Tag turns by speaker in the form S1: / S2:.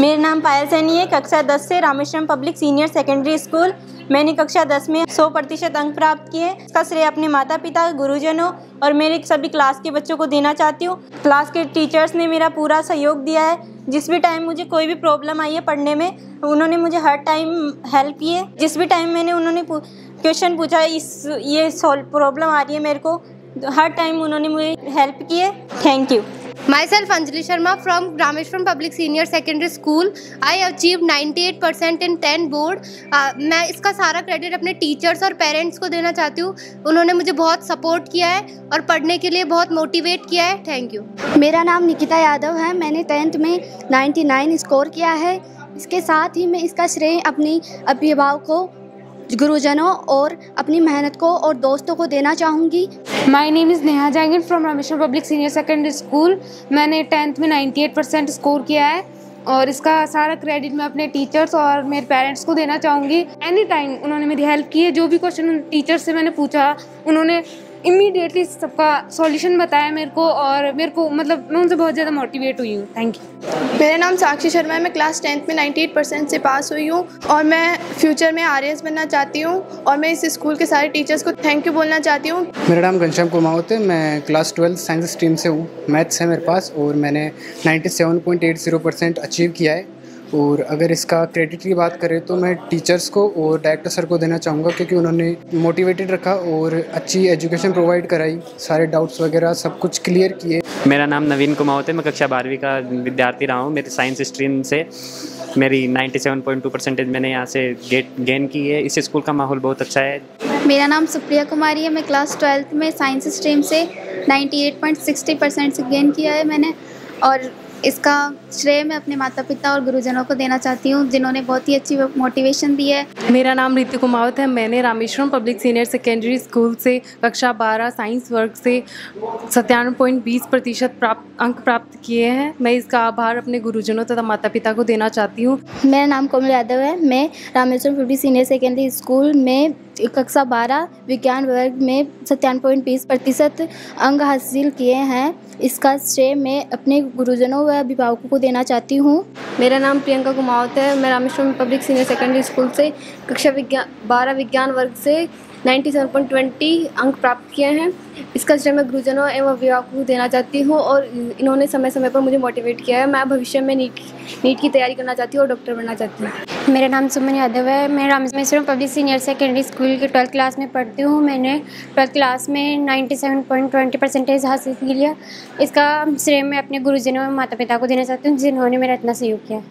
S1: मेरा नाम पायल सैनी है, कक्षा 10 से Rameswaram public senior secondary school. मैंने कक्षा 10 में 100% अंक प्राप्त किए। इसका श्रेय अपने माता पिता, गुरुजनों और मेरे सभी क्लास के बच्चों को देना चाहती हूँ। क्लास के टीचर्स ने मेरा पूरा सहयोग दिया है। जिस भी टाइम मुझे कोई भी प्रॉब्लम आई है पढ़ने में, उन्होंने मुझे हर टाइम हेल्प किए। जिस भी टाइम उन्होंने क्वेश्चन पूछा, ये प्रॉब्लम आ रही है मेरे को, हर टाइम उन्होंने मुझे हेल्प किए। Thank you.
S2: Myself Anjali Sharma from Rameshwaram Public Senior Secondary School. I achieved 98% in 10 board. मैं इसका सारा क्रेडिट अपने टीचर्स और पेरेंट्स को देना चाहती हूँ। उन्होंने मुझे बहुत सपोर्ट किया है और पढ़ने के लिए बहुत मोटिवेट किया है। Thank you.
S3: मेरा नाम निकिता यादव है। मैंने 10th में 99 स्कोर किया है। इसके साथ ही मैं इसका श्रेय अपनी अभिभावकों, गुरुजनों और अपनी मेहनत को और दोस्तों को देना चाहूँगी।
S4: My name is Neha Jahangir from Rameswaram public senior secondary school. मैंने 10th में 98% स्कोर किया है और इसका सारा क्रेडिट मैं अपने टीचर्स और मेरे पेरेंट्स को देना चाहूँगी। एनी टाइम उन्होंने मेरी हेल्प की है। जो भी क्वेश्चन टीचर्स से मैंने पूछा, उन्होंने इमीडिएटली सबका सॉल्यूशन बताया मेरे को और मेरे को मतलब मैं उनसे बहुत ज़्यादा मोटिवेट हुई हूँ। Thank you.
S5: मेरा नाम साक्षी शर्मा है। मैं क्लास 10th में 98% से पास हुई हूँ और मैं फ्यूचर में RAS बनना चाहती हूँ और मैं इस स्कूल के सारे टीचर्स को थैंक यू बोलना चाहती हूँ।
S6: मेरा नाम घनश्याम कुमावत है। मैं क्लास 12 साइंस स्ट्रीम से हूँ। मैथ्स है मेरे पास और मैंने 97.80% अचीव किया है और अगर इसका क्रेडिट की बात करें तो मैं टीचर्स को और डायरेक्टर सर को देना चाहूँगा, क्योंकि उन्होंने मोटिवेटेड रखा और अच्छी एजुकेशन प्रोवाइड कराई, सारे डाउट्स वगैरह सब कुछ क्लियर किए।
S7: मेरा नाम नवीन कुमावत है, मैं कक्षा 12वीं का विद्यार्थी रहा हूँ। मेरी साइंस स्ट्रीम से मेरी 97.2% मैंने यहाँ से गेन की है। इस स्कूल का माहौल बहुत अच्छा है।
S8: मेरा नाम सुप्रिया कुमारी है, मैं क्लास 12th में साइंस स्ट्रीम से 98.60% से गेन किया है मैंने, और इसका श्रेय मैं अपने माता पिता और गुरुजनों को देना चाहती हूँ, जिन्होंने बहुत ही अच्छी मोटिवेशन दी है।
S9: मेरा नाम ऋतु कुमावत है, मैंने Rameswaram public senior secondary school से कक्षा 12 साइंस वर्ग से 97.20% अंक प्राप्त किए हैं। मैं इसका आभार अपने गुरुजनों तथा माता पिता को देना चाहती हूँ।
S8: मेरा नाम कोमल यादव है, मैं Rameswaram public senior secondary school में कक्षा 12 विज्ञान वर्ग में 97.20% अंक हासिल किए हैं। इसका श्रेय मैं अपने गुरुजनों व अभिभावकों को देना चाहती हूँ।
S10: मेरा नाम प्रियंका कुमावत है, मैं Rameswaram public senior secondary school से कक्षा 12 विज्ञान वर्ग से 97.20 अंक प्राप्त किए हैं। इसका श्रेय मैं गुरुजनों एवं अभिभावकों को देना चाहती हूँ, और इन्होंने समय समय पर मुझे मोटिवेट किया है। मैं भविष्य में नीट की तैयारी करना चाहती हूँ और डॉक्टर बनना चाहती हूँ।
S11: मेरा नाम सुमन यादव है, मैं Rameswaram public senior secondary school की 12th क्लास में पढ़ती हूँ। मैंने 12th क्लास में 97.20% हासिल किया। इसका श्रेय मैं अपने गुरुजनों और माता पिता को देना चाहती हूँ, जिन्होंने मेरा इतना सहयोग किया।